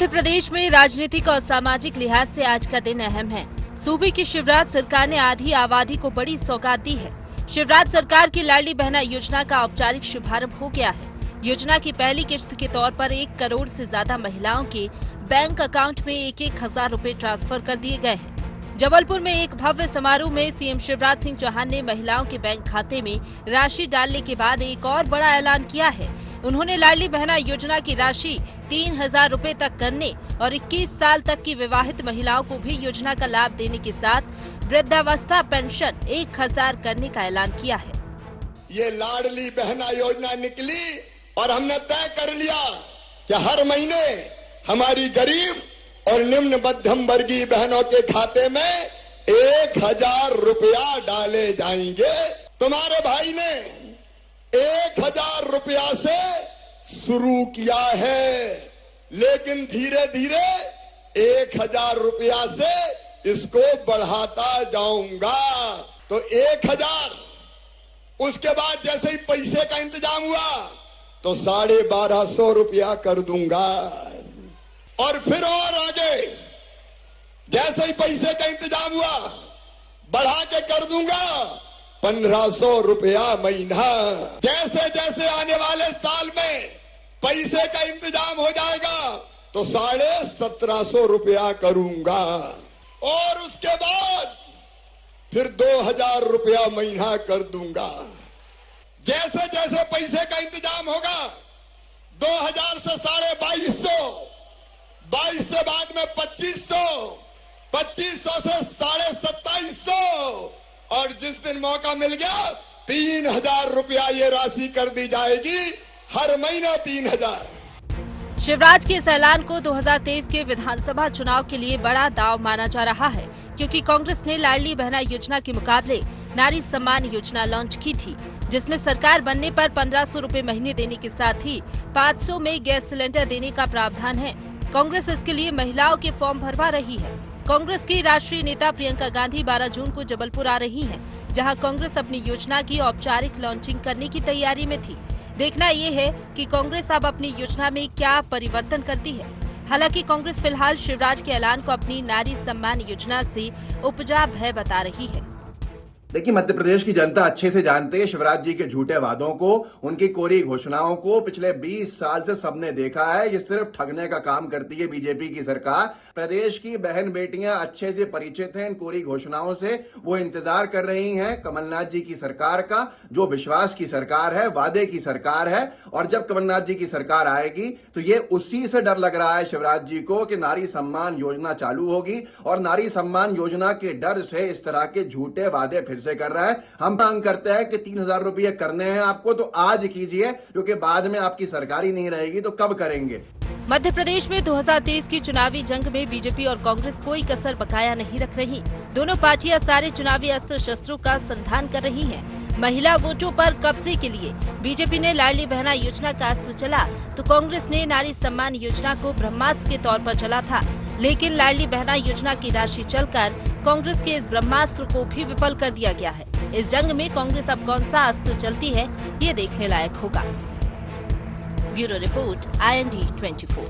मध्य प्रदेश में राजनीतिक और सामाजिक लिहाज से आज का दिन अहम है। सूबे की शिवराज सरकार ने आधी आबादी को बड़ी सौगात दी है। शिवराज सरकार की लाडली बहना योजना का औपचारिक शुभारंभ हो गया है। योजना की पहली किश्त के तौर पर 1 करोड़ से ज्यादा महिलाओं के बैंक अकाउंट में 1,000 रुपए ट्रांसफर कर दिए गए हैं। जबलपुर में एक भव्य समारोह में सीएम शिवराज सिंह चौहान ने महिलाओं के बैंक खाते में राशि डालने के बाद एक और बड़ा ऐलान किया है। उन्होंने लाडली बहना योजना की राशि 3,000 रुपए तक करने और 21 साल तक की विवाहित महिलाओं को भी योजना का लाभ देने के साथ वृद्धावस्था पेंशन 1,000 करने का ऐलान किया है। ये लाडली बहना योजना निकली और हमने तय कर लिया कि हर महीने हमारी गरीब और निम्न मध्यम वर्गीय बहनों के खाते में 1,000 रुपया डाले जाएंगे। तुम्हारे भाई ने 1,000 रुपया से शुरू किया है, लेकिन धीरे धीरे 1,000 रुपया से इसको बढ़ाता जाऊंगा। तो 1,000, उसके बाद जैसे ही पैसे का इंतजाम हुआ तो 1,250 रुपया कर दूंगा, और फिर और आगे जैसे ही पैसे का इंतजाम हुआ बढ़ा के कर दूंगा 1,500 रुपया महीना। जैसे जैसे आने वाले साल में पैसे का इंतजाम हो जाएगा तो 1,750 रुपया करूंगा, और उसके बाद फिर 2,000 रुपया महीना कर दूंगा। जैसे जैसे पैसे का इंतजाम होगा 2,000 से 2,250, 22 से बाद में 2,500, 2,500 से 2,2700, और जिस दिन मौका मिल गया 3,000 रुपया ये राशि कर दी जाएगी, हर महीना 3,000। शिवराज के इस ऐलान को 2023 के विधानसभा चुनाव के लिए बड़ा दांव माना जा रहा है, क्योंकि कांग्रेस ने लाडली बहना योजना के मुकाबले नारी सम्मान योजना लॉन्च की थी, जिसमें सरकार बनने पर 1,500 रुपए महीने देने के साथ ही 500 में गैस सिलेंडर देने का प्रावधान है। कांग्रेस इसके लिए महिलाओं के फॉर्म भरवा रही है। कांग्रेस की राष्ट्रीय नेता प्रियंका गांधी 12 जून को जबलपुर आ रही हैं, जहां कांग्रेस अपनी योजना की औपचारिक लॉन्चिंग करने की तैयारी में थी। देखना ये है कि कांग्रेस अब अपनी योजना में क्या परिवर्तन करती है। हालांकि कांग्रेस फिलहाल शिवराज के ऐलान को अपनी नारी सम्मान योजना से उपजा भय बता रही है। देखिए, मध्य प्रदेश की जनता अच्छे से जानती है शिवराज जी के झूठे वादों को, उनकी कोरी घोषणाओं को। पिछले 20 साल से सबने देखा है, ये सिर्फ ठगने का काम करती है बीजेपी की सरकार। प्रदेश की बहन बेटियां अच्छे से परिचित हैं इन कोरी घोषणाओं से। वो इंतजार कर रही हैं कमलनाथ जी की सरकार का, जो विश्वास की सरकार है, वादे की सरकार है। और जब कमलनाथ जी की सरकार आएगी तो ये उसी से डर लग रहा है शिवराज जी को कि नारी सम्मान योजना चालू होगी, और नारी सम्मान योजना के डर से इस तरह के झूठे वादे फिर से कर रहा है। हम मांग करते हैं कि 3,000 रुपये करने हैं आपको तो आज कीजिए, क्योंकि बाद में आपकी सरकार ही नहीं रहेगी तो कब करेंगे। मध्य प्रदेश में 2023 की चुनावी जंग में बीजेपी और कांग्रेस कोई कसर बकाया नहीं रख रही। दोनों पार्टियां सारे चुनावी अस्त्र शस्त्रों का संधान कर रही हैं। महिला वोटों पर कब्जे के लिए बीजेपी ने लाडली बहना योजना का अस्त्र चला, तो कांग्रेस ने नारी सम्मान योजना को ब्रह्मास्त्र के तौर पर चला था। लेकिन लाडली बहना योजना की राशि चलकर कांग्रेस के इस ब्रह्मास्त्र को भी विफल कर दिया गया है। इस जंग में कांग्रेस अब कौन सा अस्त्र चलती है, ये देखने लायक होगा। Bureau report, IND 24।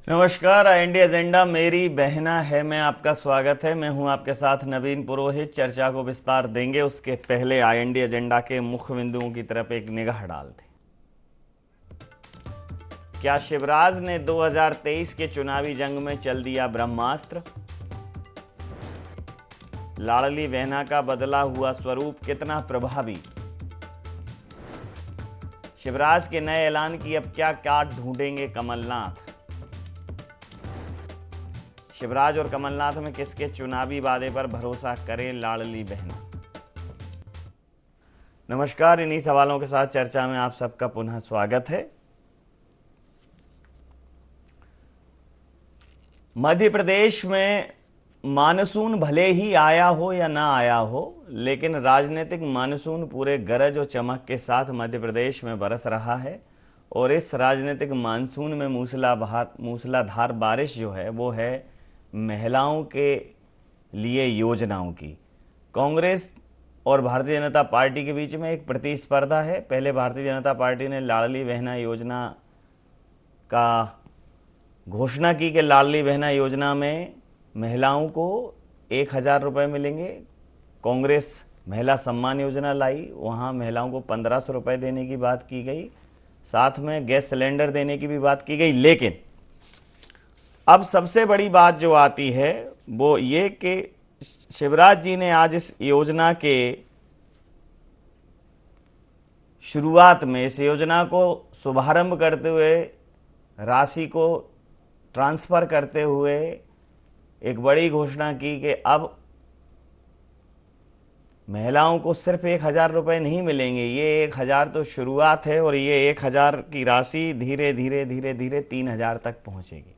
नमस्कार, IND एजेंडा मेरी बहना है में आपका स्वागत है। मैं हूं आपके साथ नवीन पुरोहित। चर्चा को विस्तार देंगे, उसके पहले IND एजेंडा के मुख्य बिंदुओं की तरफ एक निगाह डालते। क्या शिवराज ने 2023 के चुनावी जंग में चल दिया ब्रह्मास्त्र? लाडली बहना का बदला हुआ स्वरूप कितना प्रभावी? शिवराज के नए ऐलान की अब क्या काट ढूंढेंगे कमलनाथ? शिवराज और कमलनाथ में किसके चुनावी वादे पर भरोसा करे लाडली बहना? नमस्कार, इन्हीं सवालों के साथ चर्चा में आप सबका पुनः स्वागत है। मध्य प्रदेश में मानसून भले ही आया हो या ना आया हो, लेकिन राजनीतिक मानसून पूरे गरज और चमक के साथ मध्य प्रदेश में बरस रहा है। और इस राजनीतिक मानसून में मूसलाधार बारिश जो है वो है महिलाओं के लिए योजनाओं की। कांग्रेस और भारतीय जनता पार्टी के बीच में एक प्रतिस्पर्धा है। पहले भारतीय जनता पार्टी ने लाडली बहना योजना का घोषणा की कि लाडली बहना योजना में महिलाओं को 1,000 रुपये मिलेंगे। कांग्रेस महिला सम्मान योजना लाई, वहाँ महिलाओं को 1,500 रुपये देने की बात की गई, साथ में गैस सिलेंडर देने की भी बात की गई। लेकिन अब सबसे बड़ी बात जो आती है वो ये कि शिवराज जी ने आज इस योजना के शुरुआत में इस योजना को शुभारंभ करते हुए, राशि को ट्रांसफर करते हुए एक बड़ी घोषणा की कि अब महिलाओं को सिर्फ 1,000 रुपये नहीं मिलेंगे। ये 1,000 तो शुरुआत है और ये 1,000 की राशि धीरे धीरे धीरे धीरे 3,000 तक पहुंचेगी।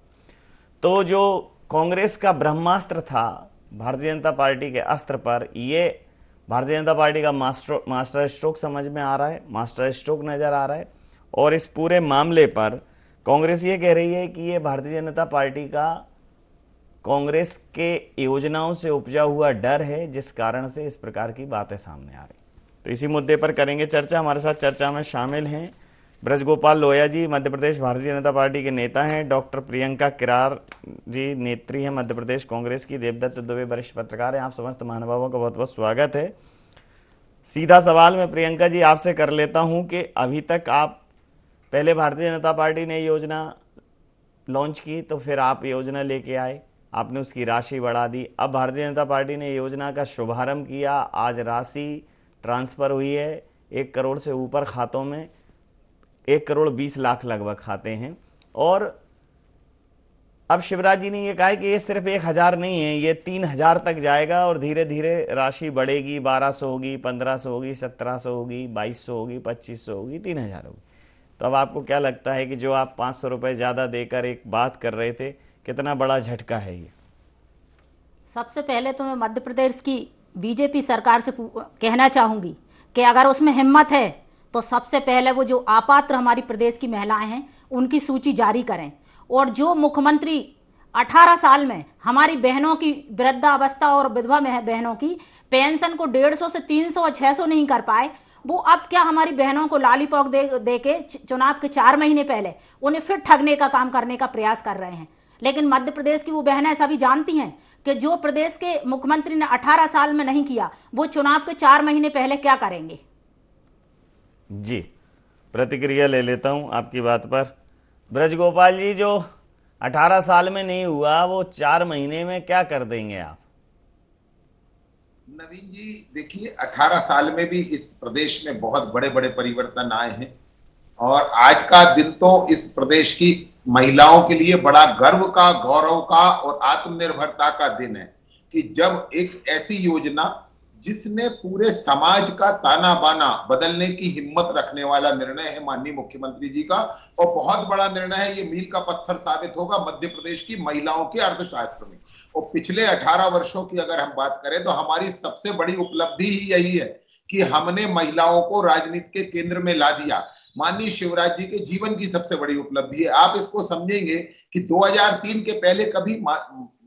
तो जो कांग्रेस का ब्रह्मास्त्र था भारतीय जनता पार्टी के अस्त्र पर, ये भारतीय जनता पार्टी का मास्टर स्ट्रोक समझ में आ रहा है, मास्टर स्ट्रोक नजर आ रहा है। और इस पूरे मामले पर कांग्रेस ये कह रही है कि ये भारतीय जनता पार्टी का कांग्रेस के योजनाओं से उपजा हुआ डर है, जिस कारण से इस प्रकार की बातें सामने आ रही। तो इसी मुद्दे पर करेंगे चर्चा। हमारे साथ चर्चा में शामिल हैं ब्रजगोपाल लोहिया जी, मध्य प्रदेश भारतीय जनता पार्टी के नेता हैं। डॉक्टर प्रियंका किरार जी, नेत्री हैं मध्य प्रदेश कांग्रेस की। देवदत्त दुबे, वरिष्ठ पत्रकार हैं। आप समस्त महानुभावों का बहुत बहुत स्वागत है। सीधा सवाल मैं प्रियंका जी आपसे कर लेता हूं कि अभी तक आप, पहले भारतीय जनता पार्टी ने योजना लॉन्च की, तो फिर आप योजना लेके आए, आपने उसकी राशि बढ़ा दी। अब भारतीय जनता पार्टी ने योजना का शुभारंभ किया, आज राशि ट्रांसफर हुई है 1 करोड़ से ऊपर खातों में, 1 करोड़ 20 लाख लगभग खाते हैं। और अब शिवराज जी ने ये कहा है कि ये सिर्फ 1,000 नहीं है, ये 3,000 तक जाएगा और धीरे धीरे राशि बढ़ेगी, 1,200 होगी, 1,500 होगी, 1,700 होगी, 2,200 होगी, 2,500 होगी, 3,000 होगी। तो अब आपको क्या लगता है कि जो आप 500 रुपये ज़्यादा देकर एक बात कर रहे थे, कितना बड़ा झटका है ये? सबसे पहले तो मैं मध्य प्रदेश की बीजेपी सरकार से कहना चाहूंगी कि अगर उसमें हिम्मत है तो सबसे पहले वो जो अपात्र हमारी प्रदेश की महिलाएं हैं उनकी सूची जारी करें। और जो मुख्यमंत्री 18 साल में हमारी बहनों की वृद्धावस्था और विधवा बहनों की पेंशन को 150 से 300 और 600 नहीं कर पाए, वो अब क्या हमारी बहनों को लॉलीपॉप दे के चुनाव के 4 महीने पहले उन्हें फिर ठगने का काम करने का प्रयास कर रहे हैं। लेकिन मध्य प्रदेश की वो बहनें सभी जानती हैं कि जो प्रदेश के मुख्यमंत्री ने 18 साल में नहीं किया, वो चुनाव के 4 महीने पहले क्या करेंगे। जी, प्रतिक्रिया ले लेता हूं आपकी बात पर। ब्रजगोपाल जी, जो 18 साल में नहीं हुआ वो 4 महीने में क्या कर देंगे आप? नवीन जी देखिए, 18 साल में भी इस प्रदेश में बहुत बड़े बड़े परिवर्तन आए हैं और आज का दिन तो इस प्रदेश की महिलाओं के लिए बड़ा गर्व का, गौरव का और आत्मनिर्भरता का दिन है कि जब एक ऐसी योजना जिसने पूरे समाज का ताना बाना बदलने की हिम्मत रखने वाला निर्णय है माननीय मुख्यमंत्री जी का, और बहुत बड़ा निर्णय है, ये मील का पत्थर साबित होगा मध्य प्रदेश की महिलाओं के अर्थशास्त्र में। और पिछले 18 वर्षों की अगर हम बात करें तो हमारी सबसे बड़ी उपलब्धि ही यही है कि हमने महिलाओं को राजनीति के केंद्र में ला दिया। माननीय शिवराज जी के जीवन की सबसे बड़ी उपलब्धि है। आप इसको समझेंगे कि 2003 के पहले कभी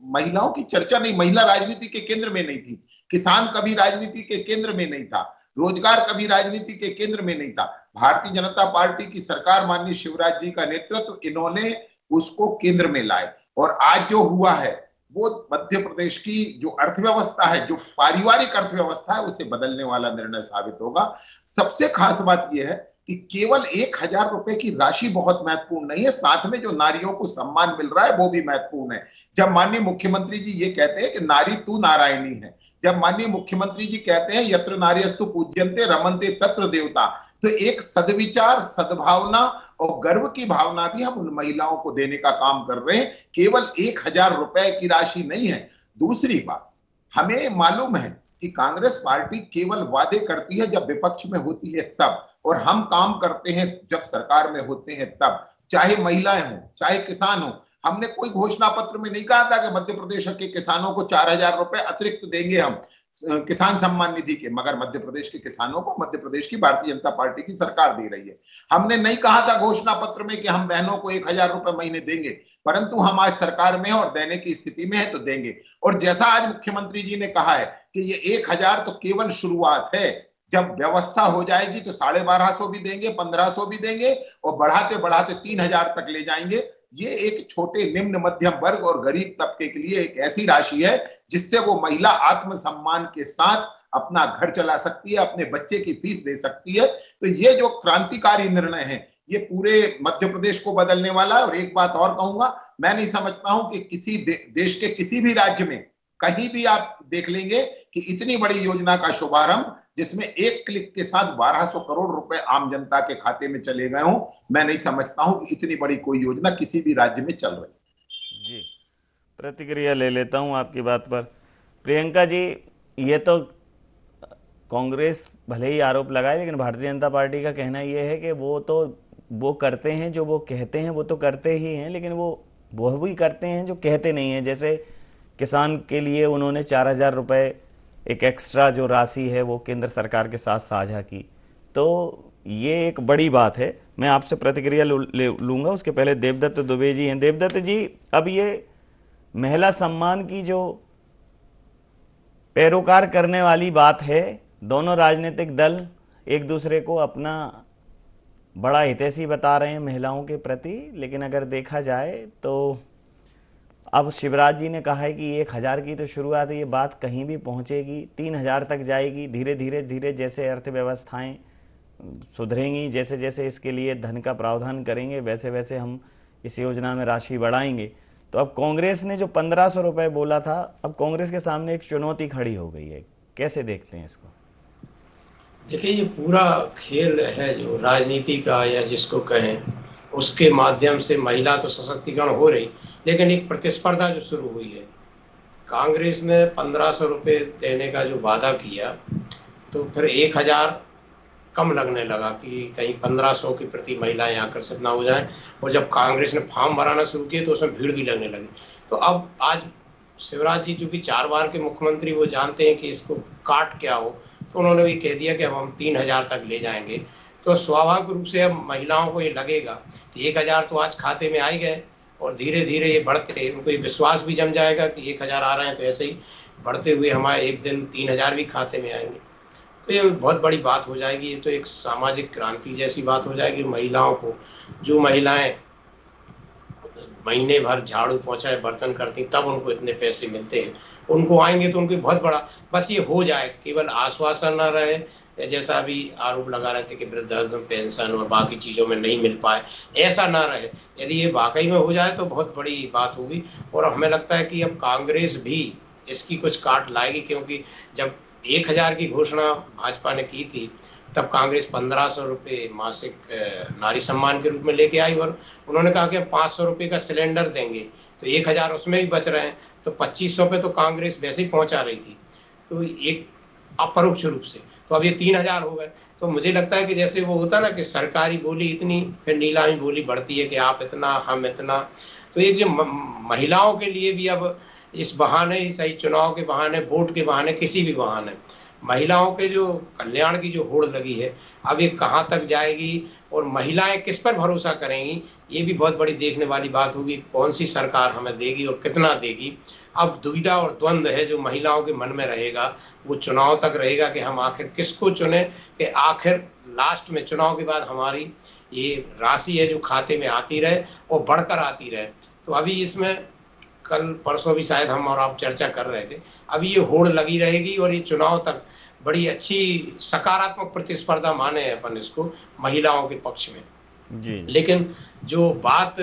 महिलाओं की चर्चा नहीं, महिला राजनीति के केंद्र में नहीं थी, किसान कभी राजनीति के केंद्र में नहीं था, रोजगार कभी राजनीति के केंद्र में नहीं था। भारतीय जनता पार्टी की सरकार, माननीय शिवराज जी का नेतृत्व, इन्होंने उसको केंद्र में लाए और आज जो हुआ है वो मध्य प्रदेश की जो अर्थव्यवस्था है, जो पारिवारिक अर्थव्यवस्था है, उसे बदलने वाला निर्णय साबित होगा। सबसे खास बात यह है कि केवल 1,000 रुपए की राशि बहुत महत्वपूर्ण नहीं है, साथ में जो नारियों को सम्मान मिल रहा है वो भी महत्वपूर्ण है। जब माननीय मुख्यमंत्री जी ये कहते हैं कि नारी तू नारायणी है, जब माननीय मुख्यमंत्री जी कहते हैं यत्र नार्यस्तु पूज्यन्ते रमन्ते तत्र देवता, तो एक सद्विचार, सद्भावना और गर्व की भावना भी हम उन महिलाओं को देने का काम कर रहे हैं, केवल 1,000 रुपए की राशि नहीं है। दूसरी बात, हमें मालूम है कि कांग्रेस पार्टी केवल वादे करती है जब विपक्ष में होती है तब, और हम काम करते हैं जब सरकार में होते हैं तब, चाहे महिलाएं हो चाहे किसान हो। हमने कोई घोषणा पत्र में नहीं कहा था कि मध्य प्रदेश के किसानों को 4,000 रुपए अतिरिक्त देंगे हम। किसान सम्मान निधि के, मगर मध्य प्रदेश के किसानों को मध्य प्रदेश की भारतीय जनता पार्टी की सरकार दे रही है। हमने नहीं कहा था घोषणा पत्र में कि हम बहनों को 1,000 रुपए महीने देंगे, परंतु हम आज सरकार में है और देने की स्थिति में है तो देंगे। और जैसा आज मुख्यमंत्री जी ने कहा है कि ये 1,000 तो केवल शुरुआत है, जब व्यवस्था हो जाएगी तो 1,250 भी देंगे, 1,500 भी देंगे और बढ़ाते बढ़ाते 3,000 तक ले जाएंगे। ये एक छोटे निम्न मध्यम वर्ग और गरीब तबके के लिए एक ऐसी राशि है जिससे वो महिला आत्मसम्मान के साथ अपना घर चला सकती है, अपने बच्चे की फीस दे सकती है। तो ये जो क्रांतिकारी निर्णय है ये पूरे मध्य प्रदेश को बदलने वाला है। और एक बात और कहूंगा, मैं नहीं समझता हूं कि किसी देश के किसी भी राज्य में कहीं भी आप देख लेंगे कि इतनी बड़ी योजना का शुभारंभ जिसमें एक क्लिक के साथ 1,200 करोड़ रुपए आम जनता के खाते में चले गए हों, मैं नहीं समझता हूं कि इतनी बड़ी कोई योजना किसी भी राज्य में चल रही। जी, प्रतिक्रिया ले लेता हूं आपकी बात पर। प्रियंका जी, ये तो कांग्रेस भले ही आरोप लगाए, लेकिन भारतीय जनता पार्टी का कहना यह है कि वो करते हैं जो वो कहते हैं, वो तो करते ही हैं, लेकिन वो भी करते हैं जो कहते नहीं हैं। जैसे किसान के लिए उन्होंने 4,000 रुपये एक एक्स्ट्रा जो राशि है वो केंद्र सरकार के साथ साझा की, तो ये एक बड़ी बात है। मैं आपसे प्रतिक्रिया लूंगा, उसके पहले देवदत्त दुबे जी हैं। देवदत्त जी, अब ये महिला सम्मान की जो पैरोकार करने वाली बात है, दोनों राजनीतिक दल एक दूसरे को अपना बड़ा हितैषी बता रहे हैं महिलाओं के प्रति, लेकिन अगर देखा जाए तो अब शिवराज जी ने कहा है कि 1,000 की तो शुरुआत है, ये बात कहीं भी पहुंचेगी, 3,000 तक जाएगी। धीरे धीरे जैसे अर्थव्यवस्थाएं सुधरेंगी, जैसे जैसे इसके लिए धन का प्रावधान करेंगे, वैसे वैसे हम इस योजना में राशि बढ़ाएंगे। तो अब कांग्रेस ने जो 1,500 रुपये बोला था, अब कांग्रेस के सामने एक चुनौती खड़ी हो गई है, कैसे देखते हैं इसको? देखिए, ये पूरा खेल है जो राजनीति का या जिसको कहें, उसके माध्यम से महिला तो सशक्तिकरण हो रही, लेकिन एक प्रतिस्पर्धा जो शुरू हुई है। कांग्रेस ने 1,500 रुपये देने का जो वादा किया, तो फिर 1,000 कम लगने लगा कि कहीं 1,500 के प्रति महिलाएं आकर्षित ना हो जाएं। और जब कांग्रेस ने फॉर्म भराना शुरू किए तो उसमें भीड़ भी लगने लगी। तो अब आज शिवराज जी चूंकि 4 बार के मुख्यमंत्री, वो जानते हैं कि इसको काट क्या हो, तो उन्होंने भी कह दिया कि अब हम 3,000 तक ले जाएंगे। तो स्वाभाविक रूप से अब महिलाओं को ये लगेगा कि 1,000 तो आज खाते में आ ही गए और धीरे धीरे ये बढ़ते, उनको ये विश्वास भी जम जाएगा कि 1,000 आ रहे हैं, तो ऐसे ही बढ़ते हुए हमारे एक दिन 3,000 भी खाते में आएंगे। तो ये बहुत बड़ी बात हो जाएगी। ये तो एक सामाजिक क्रांति जैसी बात हो जाएगी। महिलाओं को, जो महिलाएं महीने भर झाड़ू पोंछा बर्तन करती तब उनको इतने पैसे मिलते हैं, उनको आएंगे तो उनको बहुत बड़ा, बस ये हो जाए, केवल आश्वासन न रहे, जैसा अभी आरोप लगा रहे थे कि वृद्धावस्था पेंशन और बाकी चीज़ों में नहीं मिल पाए, ऐसा ना रहे। यदि ये वाकई में हो जाए तो बहुत बड़ी बात होगी। और हमें लगता है कि अब कांग्रेस भी इसकी कुछ काट लाएगी, क्योंकि जब 1,000 की घोषणा भाजपा ने की थी तब कांग्रेस 1,500 रुपये मासिक नारी सम्मान के रूप में लेके आई, और उन्होंने कहा कि 500 रुपये का सिलेंडर देंगे, तो 1,000 उसमें भी बच रहे हैं, तो 2,500 पे तो कांग्रेस वैसे ही पहुंचा रही थी, तो एक अपरोक्ष रूप से तो अब ये 3,000 हो गए। तो मुझे लगता है कि जैसे वो होता ना कि सरकारी बोली इतनी, फिर नीलामी बोली बढ़ती है कि आप इतना हम इतना। तो एक जो महिलाओं के लिए भी अब इस बहाने ही सही, चुनाव के बहाने, वोट के बहाने, किसी भी बहाने महिलाओं के जो कल्याण की जो होड़ लगी है, अब ये कहाँ तक जाएगी और महिलाएं किस पर भरोसा करेंगी, ये भी बहुत बड़ी देखने वाली बात होगी। कौन सी सरकार हमें देगी और कितना देगी। अब दुविधा और द्वंद्व है जो महिलाओं के मन में रहेगा, वो चुनाव तक रहेगा कि हम आखिर किसको चुने, कि आखिर लास्ट में चुनाव के बाद हमारी ये राशि है जो खाते में आती रहे और बढ़कर आती रहे। तो अभी इसमें कल परसों भी शायद हम और आप चर्चा कर रहे थे, अभी ये होड़ लगी रहेगी और ये चुनाव तक बड़ी अच्छी सकारात्मक प्रतिस्पर्धा माने अपन इसको महिलाओं के पक्ष में जी। लेकिन जो बात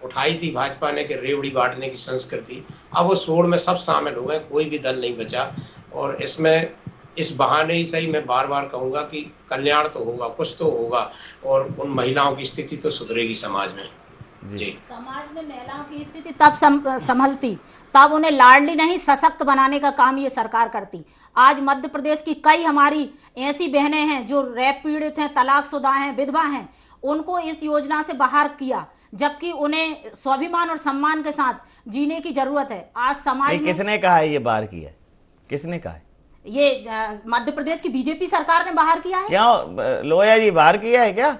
उठाई थी भाजपा ने कि रेवड़ी बांटने की संस्कृति, अब उस होड़ में सब शामिल हो गए, कोई भी दल नहीं बचा। और इसमें इस बहाने ही सही मैं बार बार कहूंगा कि कल्याण तो होगा, कुछ तो होगा और उन महिलाओं की स्थिति तो सुधरेगी समाज में। जी, समाज में महिलाओं की स्थिति तब संभलती, तब उन्हें लाडली नहीं सशक्त बनाने का काम ये सरकार करती। आज मध्य प्रदेश की कई हमारी ऐसी बहनें हैं जो रेप पीड़ित हैं, तलाकशुदा हैं, विधवा हैं, उनको इस योजना से बाहर किया, जबकि उन्हें स्वाभिमान और सम्मान के साथ जीने की जरूरत है। आज समाज में किसने कहा है ये बाहर किया, किसने कहा है? ये मध्य प्रदेश की बीजेपी सरकार ने बाहर किया है। क्यों लोया जी बाहर किया है क्या?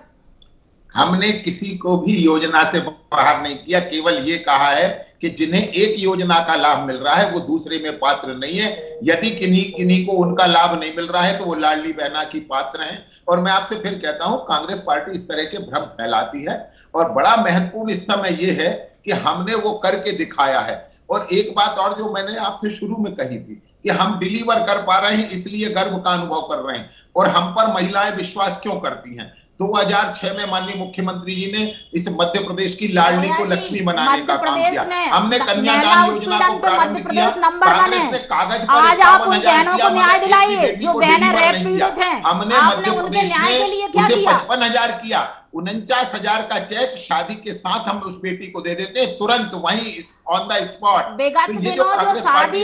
हमने किसी को भी योजना से बाहर नहीं किया, केवल ये कहा है कि जिन्हें एक योजना का लाभ मिल रहा है वो दूसरे में पात्र नहीं है। यदि किन्हीं को उनका लाभ नहीं मिल रहा है तो वो लाडली बहना की पात्र हैं। और मैं आपसे फिर कहता हूं, कांग्रेस पार्टी इस तरह के भ्रम फैलाती है और बड़ा महत्वपूर्ण इस समय ये है कि हमने वो करके दिखाया है। और एक बात और जो मैंने आपसे शुरू में कही थी कि हम डिलीवर कर पा रहे हैं, इसलिए गर्व का अनुभव कर रहे हैं। और हम पर महिलाएं विश्वास क्यों करती हैं? 2006 में माननीय मुख्यमंत्री जी ने इस मध्य प्रदेश की लाडली को लक्ष्मी बनाने का काम किया। हमने कन्यादान योजना को प्रारंभ किया। कांग्रेस ने कागज पर 51,000 दिया, जो बहनें रेप पीड़ित हैं, हमने मध्य प्रदेश में उसे 55,000 किया। 49,000 का चेक शादी के साथ हम उस बेटी को दे देते हैं, तुरंत वहीं ऑन द स्पॉट। तो ये जो कांग्रेस पार्टी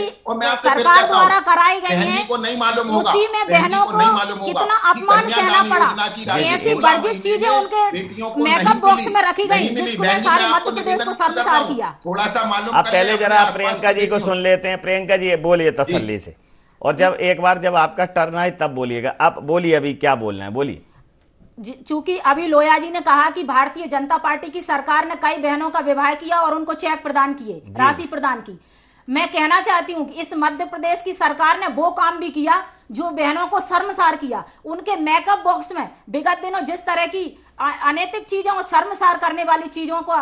सरकार द्वारा कराई गई है, को नहीं मालूम होगा, उसी में बहनों को कितना अपमान सहना पड़ा। ऐसी वर्जित चीजें उनके मेकअप बॉक्स में रखी गई जिसने सारे मध्य प्रदेश को शर्मसार किया। थोड़ा सा मालूम। आप पहले जरा प्रियंका जी को सुन लेते हैं। प्रियंका जी बोलिए तसल्ली से, और जब एक बार जब आपका टर्न आए तब बोलिएगा। आप बोलिए, अभी क्या बोलना है बोलिए। चूंकि अभी लोया जी ने कहा कि भारतीय जनता पार्टी की सरकार ने कई बहनों का विवाह किया और उनको चेक प्रदान किए, राशि प्रदान की। मैं कहना चाहती हूं कि इस मध्य प्रदेश की सरकार ने वो काम भी किया जो बहनों को शर्मसार किया। उनके मेकअप बॉक्स में विगत दिनों जिस तरह की अनैतिक चीजों को शर्मसार करने वाली चीजों को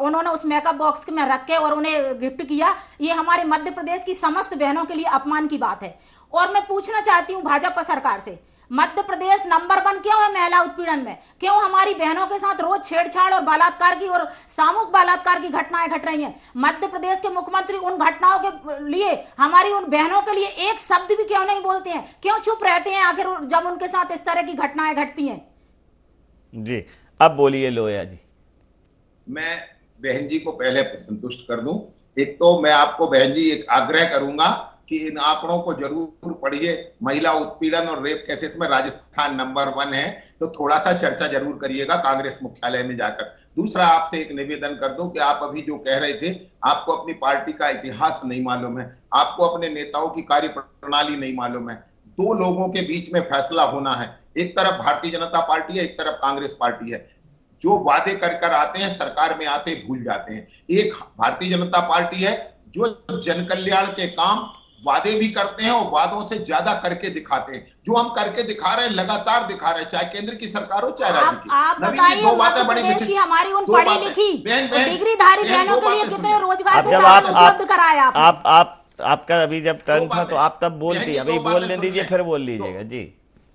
उन्होंने उस मेकअप बॉक्स में रखे और उन्हें गिफ्ट किया, ये हमारे मध्य प्रदेश की समस्त बहनों के लिए अपमान की बात है। और मैं पूछना चाहती हूँ भाजपा सरकार से, मध्य प्रदेश नंबर 1 क्यों है महिला उत्पीड़न में? क्यों हमारी बहनों के साथ रोज छेड़छाड़ और बलात्कार की और सामूहिक बलात्कार की घटनाएं घट रही हैं? मध्य प्रदेश के मुख्यमंत्री उन घटनाओं के लिए, हमारी उन बहनों के लिए एक शब्द भी क्यों नहीं बोलते हैं? क्यों चुप रहते हैं आखिर जब उनके साथ इस तरह की घटनाएं घटती हैं? जी अब बोलिए लोया जी। मैं बहन जी को पहले संतुष्ट कर दूं। एक तो मैं आपको बहन जी एक आग्रह करूंगा कि इन आंकड़ों को जरूर पढ़िए। महिला उत्पीड़न और रेप केसेस में राजस्थान नंबर 1 है, तो थोड़ा सा चर्चा जरूर करिएगा कांग्रेस मुख्यालय में जाकर। दूसरा, आपसे एक निवेदन कर दूं कि आप अभी जो कह रहे थे, आपको अपनी पार्टी का इतिहास नहीं मालूम है, आपको अपने नेताओं की कार्य प्रणाली नहीं मालूम है। 2 लोगों के बीच में फैसला होना है, एक तरफ भारतीय जनता पार्टी है, एक तरफ कांग्रेस पार्टी है। जो वादे कर आते हैं, सरकार में आते भूल जाते हैं। एक भारतीय जनता पार्टी है जो जन कल्याण के काम वादे भी करते हैं और वादों से ज्यादा करके दिखाते हैं। जो हम करके दिखा रहे हैं, लगातार दिखा रहे हैं, चाहे केंद्र की सरकार हो चाहे राज्य की। नवीन जी, 2 बातें बड़ी विशिष्ट, हमारी उन पढ़ी लिखी डिग्रीधारी बहनों के लिए कितने रोजगार के साधन उपलब्ध कराया आपका अभी जब टर्न था तो आप तब बोलती, अभी बोलने दीजिए फिर बोल लीजिएगा जी।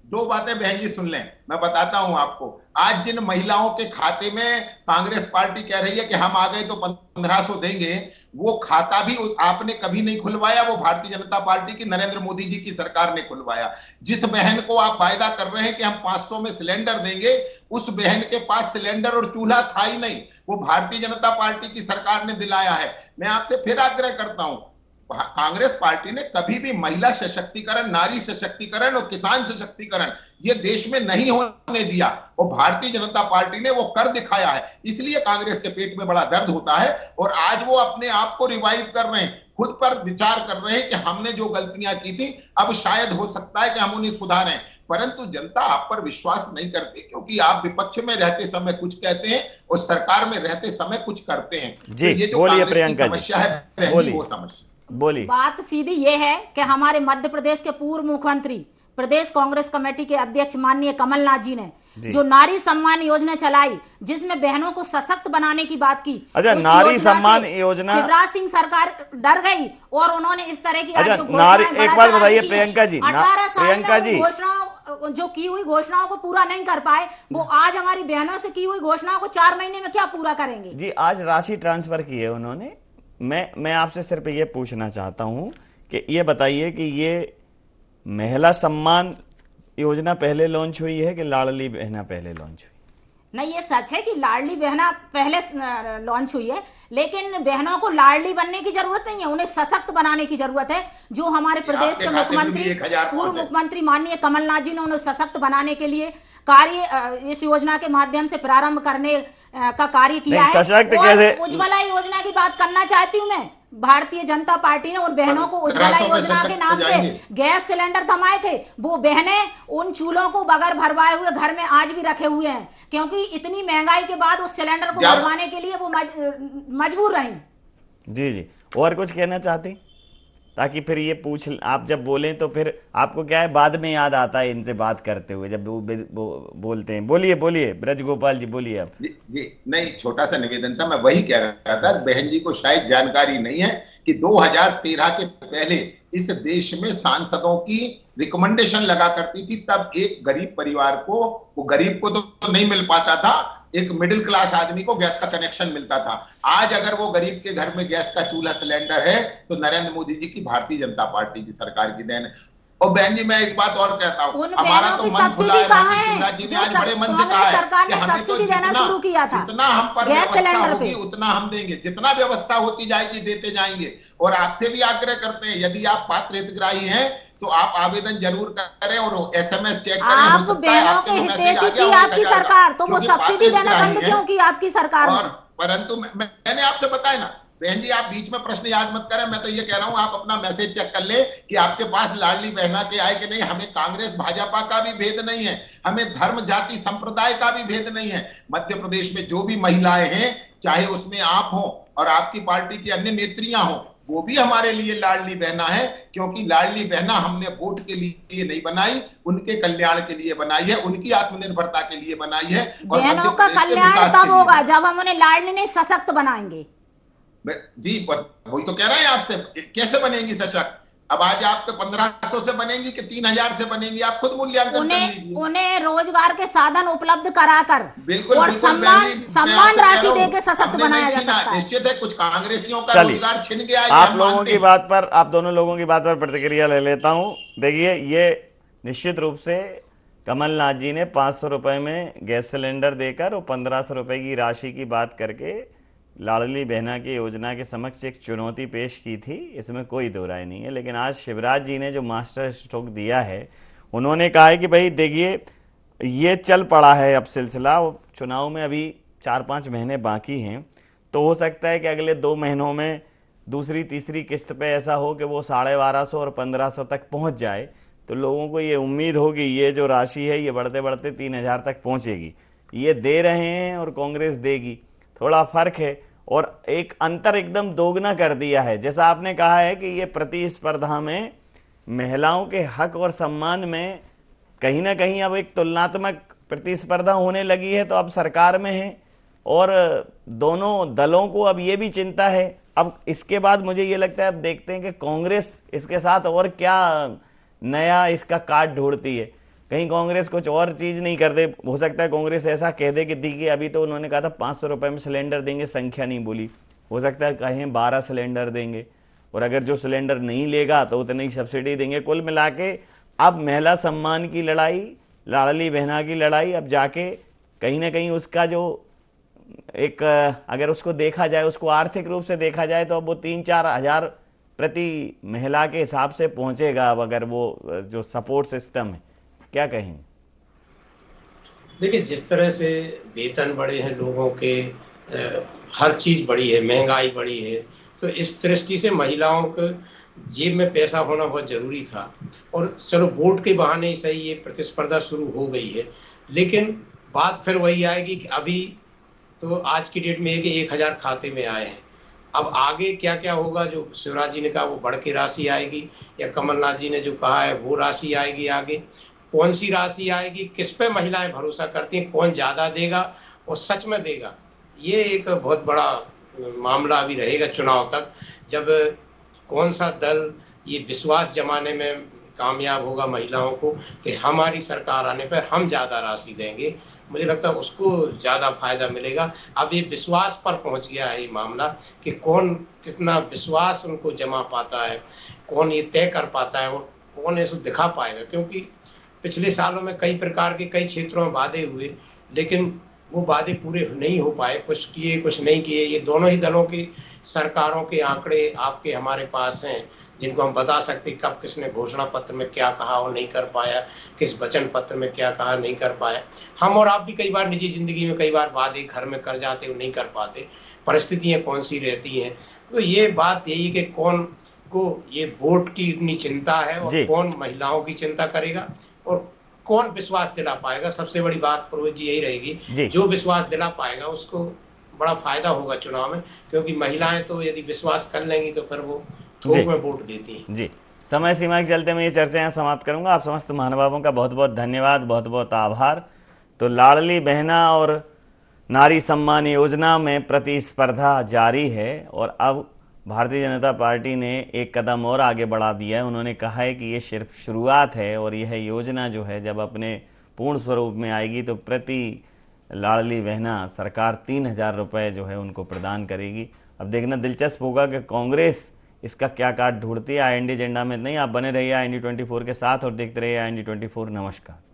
2 बातें बहन जी सुन लें, मैं बताता हूं आपको। आज जिन महिलाओं के खाते में कांग्रेस पार्टी कह रही है कि हम आ गए तो 1500 देंगे, वो खाता भी आपने कभी नहीं खुलवाया, वो भारतीय जनता पार्टी की नरेंद्र मोदी जी की सरकार ने खुलवाया। जिस बहन को आप वायदा कर रहे हैं कि हम 500 में सिलेंडर देंगे, उस बहन के पास सिलेंडर और चूल्हा था ही नहीं, वो भारतीय जनता पार्टी की सरकार ने दिलाया है। मैं आपसे फिर आग्रह करता हूं, कांग्रेस पार्टी ने कभी भी महिला सशक्तिकरण, नारी सशक्तिकरण और किसान सशक्तिकरण ये देश में नहीं होने दिया, और भारतीय जनता पार्टी ने वो कर दिखाया है। इसलिए कांग्रेस के पेट में बड़ा दर्द होता है और आज वो अपने आप को रिवाइव कर रहे हैं, खुद पर विचार कर रहे हैं कि हमने जो गलतियां की थी अब शायद हो सकता है कि हम उन्हें सुधारें। परंतु जनता आप पर विश्वास नहीं करती, क्योंकि आप विपक्ष में रहते समय कुछ कहते हैं और सरकार में रहते समय कुछ करते हैं। जी, तो ये जो कांग्रेस की समस्या है, वो समस्या बोली। बात सीधी ये है कि हमारे मध्य प्रदेश के पूर्व मुख्यमंत्री, प्रदेश कांग्रेस कमेटी के अध्यक्ष माननीय कमलनाथ जी ने जो नारी सम्मान योजना चलाई, जिसमें बहनों को सशक्त बनाने की बात की। अच्छा, नारी सम्मान योजना शिवराज सिंह सरकार डर गई और उन्होंने इस तरह की नारी, एक बात बताइए प्रियंका जी, प्रियंका जी, घोषणाओं जो की हुई घोषणाओं को पूरा नहीं कर पाए, वो आज हमारी बहनों से की हुई घोषणाओं को 4 महीने में क्या पूरा करेंगे? जी, आज राशि ट्रांसफर की है उन्होंने। मैं आपसे सिर्फ ये पूछना चाहता हूं कि ये बताइए कि ये महिला सम्मान योजना पहले लॉन्च हुई है कि लाडली बहना पहले लॉन्च हुई? नहीं, ये सच है कि लाडली बहना पहले लॉन्च हुई है, लेकिन बहनों को लाडली बनने की जरूरत नहीं है, उन्हें सशक्त बनाने की जरूरत है। जो हमारे प्रदेश के मुख्यमंत्री, पूर्व मुख्यमंत्री माननीय कमलनाथ जी ने उन्हें सशक्त बनाने के लिए कार्य इस योजना के माध्यम से प्रारंभ करने का कार्य किया है। सशक्त कैसे? उज्ज्वला योजना की बात करना चाहती हूँ मैं। भारतीय जनता पार्टी ने उन बहनों को उज्ज्वला योजना के नाम पे गैस सिलेंडर थमाए थे, वो बहनें उन चूल्हों को बगैर भरवाए हुए घर में आज भी रखे हुए हैं, क्योंकि इतनी महंगाई के बाद उस सिलेंडर को भरवाने के लिए वो मजबूर रही। जी जी, और कुछ कहना चाहती, ताकि फिर ये पूछ आप जब बोलें तो फिर आपको क्या है बाद में याद आता है इनसे बात करते हुए जब वो बोलते हैं। बोलिए बोलिए ब्रज गोपाल जी, बोलिए आप। जी नहीं, छोटा सा निवेदन था, मैं वही कह रहा था, बहन जी को शायद जानकारी नहीं है कि 2013 के पहले इस देश में सांसदों की रिकमेंडेशन लगा करती थी, तब एक गरीब परिवार को, वो गरीब को तो नहीं मिल पाता था, एक मिडिल क्लास आदमी को गैस का कनेक्शन मिलता था। आज अगर वो गरीब के घर में गैस का चूल्हा सिलेंडर है तो नरेंद्र मोदी जी की भारतीय जनता पार्टी की सरकार की देन है। और बहन जी मैं एक बात और कहता हूँ, हमारा तो मन खुला है, शिवराज जी ने आज बड़े मन से कहा है कि हमें तो जितना हम पर व्यवस्था होगी उतना हम देंगे, जितना व्यवस्था होती जाएगी देते जाएंगे। और आपसे भी आग्रह करते हैं, यदि आप पात्र हितग्राही हैं तो आप आवेदन जरूर करें और SMS चेक करें। आप बहनों के हितैषी थी आपकी सरकार, तो वो सब्सिडी देना बंद क्यों की आपकी सरकार ने? परंतु मैंने आपसे बताया ना बहन जी, आप बीच में प्रश्न याद मत करें, मैं तो ये कह रहा हूं आप अपना मैसेज चेक कर ले कि आपके पास लाडली बहना के आए कि नहीं। हमें कांग्रेस भाजपा का भी भेद नहीं है, हमें धर्म जाति संप्रदाय का भी भेद नहीं है। मध्य प्रदेश में जो भी महिलाएं हैं, चाहे उसमें आप हो और आपकी पार्टी की अन्य नेत्रियां हो, वो भी हमारे लिए लाडली बहना है, क्योंकि लाडली बहना हमने वोट के लिए नहीं बनाई, उनके कल्याण के लिए बनाई है, उनकी आत्मनिर्भरता के लिए बनाई है। और बहनों का कल्याण तब होगा जब हम उन्हें लाडली नहीं सशक्त बनाएंगे। जी वही तो कह रहे हैं आपसे, कैसे बनेंगी सशक्त? अब आज आपके 1500 से बनेंगी कि 3000 से बनेंगी, आप खुद मूल्यांकन कर लीजिए। उन्हें रोजगार के साधन उपलब्ध कराकर बिल्कुल और सम्मान राशि देकर सशक्त बनाया जा सकता है। निश्चित है कुछ कांग्रेसियों का रोजगार छिन गया है। आप लोगों की बात पर, आप दोनों लोगों की बात पर प्रतिक्रिया ले लेता हूं। देखिए, ये निश्चित रूप से कमलनाथ जी ने 500 रुपए में गैस सिलेंडर देकर और 1500 रुपए की राशि की बात करके लाडली बहना की योजना के समक्ष एक चुनौती पेश की थी, इसमें कोई दो राय नहीं है। लेकिन आज शिवराज जी ने जो मास्टर स्ट्रोक दिया है, उन्होंने कहा है कि भाई देखिए ये चल पड़ा है अब सिलसिला, चुनाव में अभी 4-5 महीने बाकी हैं, तो हो सकता है कि अगले 2 महीनों में दूसरी तीसरी किस्त पे ऐसा हो कि वो 1250 और 1500 तक पहुंच जाए, तो लोगों को ये उम्मीद होगी ये जो राशि है ये बढ़ते बढ़ते 3000 तक पहुंचेगी। ये दे रहे हैं और कांग्रेस देगी, थोड़ा फर्क है। और एक अंतर एकदम दोगुना कर दिया है, जैसा आपने कहा है कि ये प्रतिस्पर्धा में महिलाओं के हक और सम्मान में कहीं ना कहीं अब एक तुलनात्मक प्रतिस्पर्धा होने लगी है, तो अब सरकार में है और दोनों दलों को अब ये भी चिंता है। अब इसके बाद मुझे ये लगता है अब देखते हैं कि कांग्रेस इसके साथ और क्या नया इसका काट ढूंढती है। कहीं कांग्रेस कुछ और चीज नहीं कर दे, हो सकता है कांग्रेस ऐसा कह दे कि देखिए अभी तो उन्होंने कहा था 500 रुपए में सिलेंडर देंगे, संख्या नहीं बोली, हो सकता है कहें 12 सिलेंडर देंगे, और अगर जो सिलेंडर नहीं लेगा तो उतनी सब्सिडी देंगे। कुल मिला के अब महिला सम्मान की लड़ाई, लाडली बहना की लड़ाई अब जाके कहीं ना कहीं उसका जो एक अगर उसको देखा जाए, उसको आर्थिक रूप से देखा जाए, तो अब वो 3-4 हजार प्रति महिला के हिसाब से पहुंचेगा अब अगर वो जो सपोर्ट सिस्टम है। क्या कहेंगे? देखिए, जिस तरह से वेतन बढ़े हैं लोगों के, हर चीज बढ़ी है, महंगाई बढ़ी है, तो इस दृष्टि से महिलाओं के जेब में पैसा होना बहुत जरूरी था। और चलो वोट के बहाने ही सही ये प्रतिस्पर्धा शुरू हो गई है, लेकिन बात फिर वही आएगी कि अभी तो आज की डेट में है कि 1000 खाते में आए हैं। अब आगे क्या क्या होगा, जो शिवराज जी ने कहा वो बढ़ के राशि आएगी, या कमलनाथ जी ने जो कहा है वो राशि आएगी, आगे कौन सी राशि आएगी, किस पे महिलाएं भरोसा करती हैं, कौन ज्यादा देगा और सच में देगा, ये एक बहुत बड़ा मामला अभी रहेगा चुनाव तक, जब कौन सा दल ये विश्वास जमाने में कामयाब होगा महिलाओं को कि हमारी सरकार आने पर हम ज्यादा राशि देंगे। मुझे लगता है उसको ज्यादा फायदा मिलेगा। अब ये विश्वास पर पहुंच गया है ये मामला कि कौन कितना विश्वास उनको जमा पाता है, कौन ये तय कर पाता है और कौन इसको दिखा पाएगा। क्योंकि पिछले सालों में कई प्रकार के कई क्षेत्रों में वादे हुए, लेकिन वो वादे पूरे नहीं हो पाए, कुछ किए कुछ नहीं किए। ये दोनों ही दलों की सरकारों के आंकड़े आपके हमारे पास हैं, जिनको हम बता सकते कब किसने घोषणा पत्र में क्या कहा और नहीं कर पाया, किस वचन पत्र में क्या कहा नहीं कर पाया। हम और आप भी कई बार निजी जिंदगी में कई बार वादे घर में कर जाते नहीं कर पाते, परिस्थितियां कौन सी रहती हैं। तो ये बात यही कि कौन को ये वोट की इतनी चिंता है और कौन महिलाओं की चिंता करेगा और कौन विश्वास दिला पाएगा। सबसे बड़ी बात पुरोहित जी यही रहेगी, जो विश्वास दिला पाएगा उसको बड़ा फायदा होगा चुनाव में, क्योंकि महिलाएं तो यदि विश्वास कर लेंगी तो फिर वो थोक में वोट देती हैं। जी, समय सीमा के चलते मैं ये चर्चा यहाँ समाप्त करूंगा। आप समस्त महानुभावों का बहुत बहुत धन्यवाद, बहुत बहुत आभार। तो लाडली बहना और नारी सम्मान योजना में प्रतिस्पर्धा जारी है और अब भारतीय जनता पार्टी ने एक कदम और आगे बढ़ा दिया है। उन्होंने कहा है कि ये सिर्फ शुरुआत है और यह योजना जो है जब अपने पूर्ण स्वरूप में आएगी तो प्रति लाडली बहना सरकार 3,000 रुपये जो है उनको प्रदान करेगी। अब देखना दिलचस्प होगा कि कांग्रेस इसका क्या काट ढूंढती है। IND एजेंडा में नहीं, आप बने रहिए IND 24 के साथ और देखते रहिए IND 24। नमस्कार।